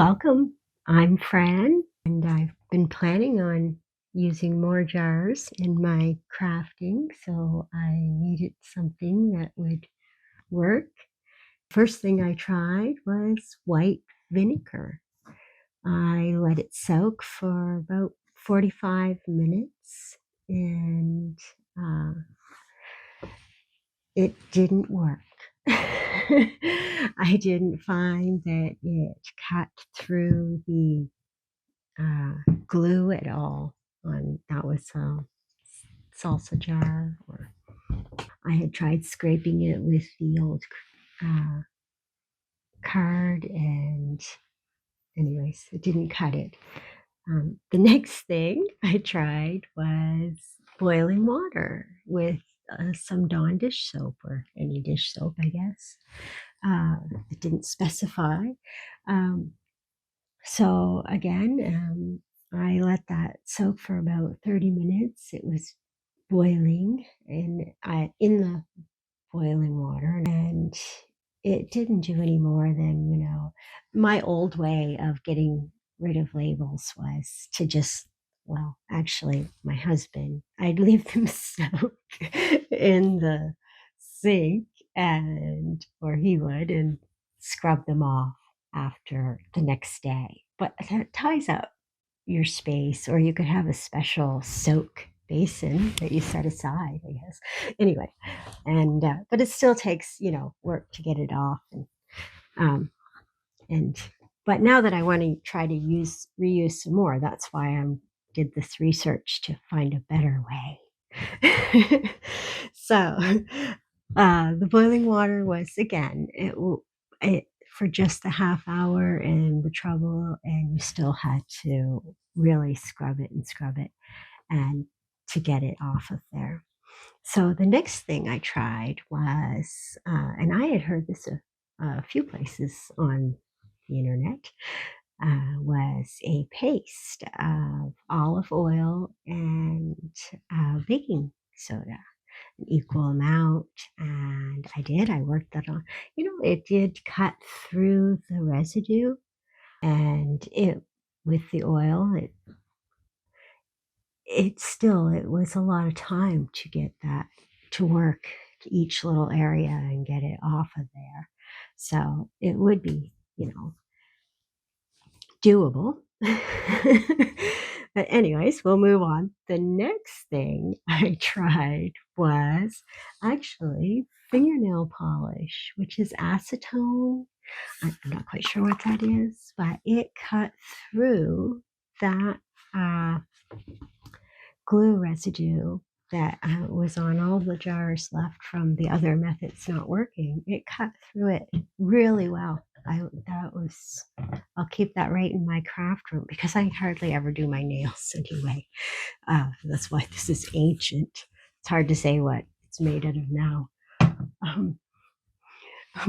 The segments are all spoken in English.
Welcome. I'm Fran, and I've been planning on using more jars in my crafting, so I needed something that would work. First thing I tried was white vinegar. I let it soak for about 45 minutes, and uh, it didn't work. I didn't find that it cut through the glue at all on that was a salsa jar, or I had tried scraping it with the old uh, card, and anyways, it didn't cut it. The next thing I tried was boiling water with some Dawn dish soap, or any dish soap, I guess. It didn't specify. Um, So again, I let that soak for about 30 minutes. It was boiling in the boiling water, and it didn't do any more than, my old way of getting rid of labels was to just, well, actually, my husband, I'd leave them soak in the sink, or he would, and scrub them off after the next day. But that ties up your space, or you could have a special soak basin that you set aside, I guess. Anyway, and but it still takes work to get it off, um, and but now that I want to try to reuse some more, that's why I did this research to find a better way. So the boiling water was, again, it for just a half hour, and the trouble, and you still had to really scrub it and scrub it and to get it off of there. So the next thing I tried was, and I had heard this a few places on the internet, was a paste of olive oil and baking soda, an equal amount. And I worked that on. It did cut through the residue, and with the oil, it was a lot of time to get that to work to each little area and get it off of there. So it would be, doable. But anyways, we'll move on. The next thing I tried was actually fingernail polish, which is acetone. I'm not quite sure what that is, but it cut through that glue residue that was on all the jars left from the other methods not working. It cut through it really well. I'll keep that right in my craft room, because I hardly ever do my nails anyway. That's why this is ancient. It's hard to say what it's made out of now. Um,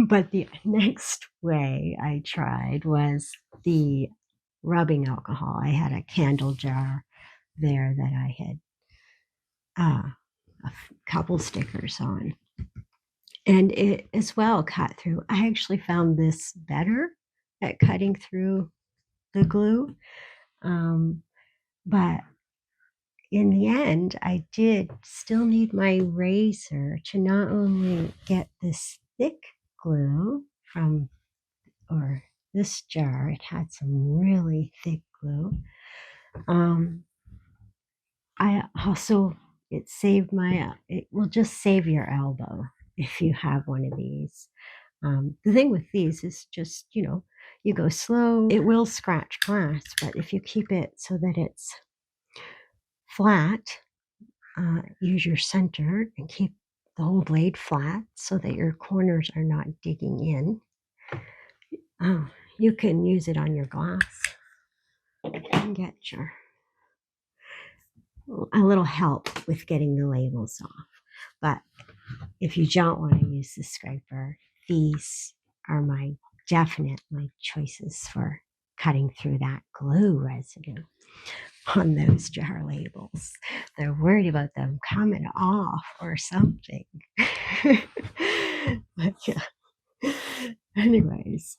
but the next way I tried was the rubbing alcohol. I had a candle jar there that I had a couple stickers on, and it as well cut through. I actually found this better at cutting through the glue, but in the end, I did still need my razor to not only get this thick glue from, or this jar, it had some really thick glue. I also, it will just save your elbow if you have one of these. The thing with these is just, you go slow, it will scratch glass, but if you keep it so that it's flat, use your center and keep the whole blade flat so that your corners are not digging in. You can use it on your glass and get a little help with getting the labels off. But if you don't want to use the scraper, these are my choices for cutting through that glue residue on those jar labels. They're worried about them coming off or something. But yeah. Anyways,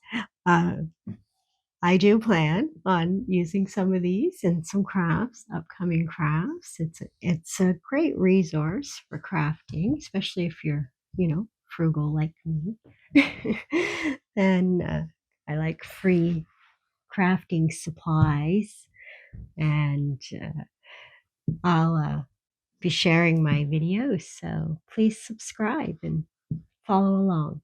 I do plan on using some of these in some crafts, upcoming crafts. It's a great resource for crafting, especially if you're, frugal like me. And I like free crafting supplies, and I'll be sharing my videos. So please subscribe and follow along.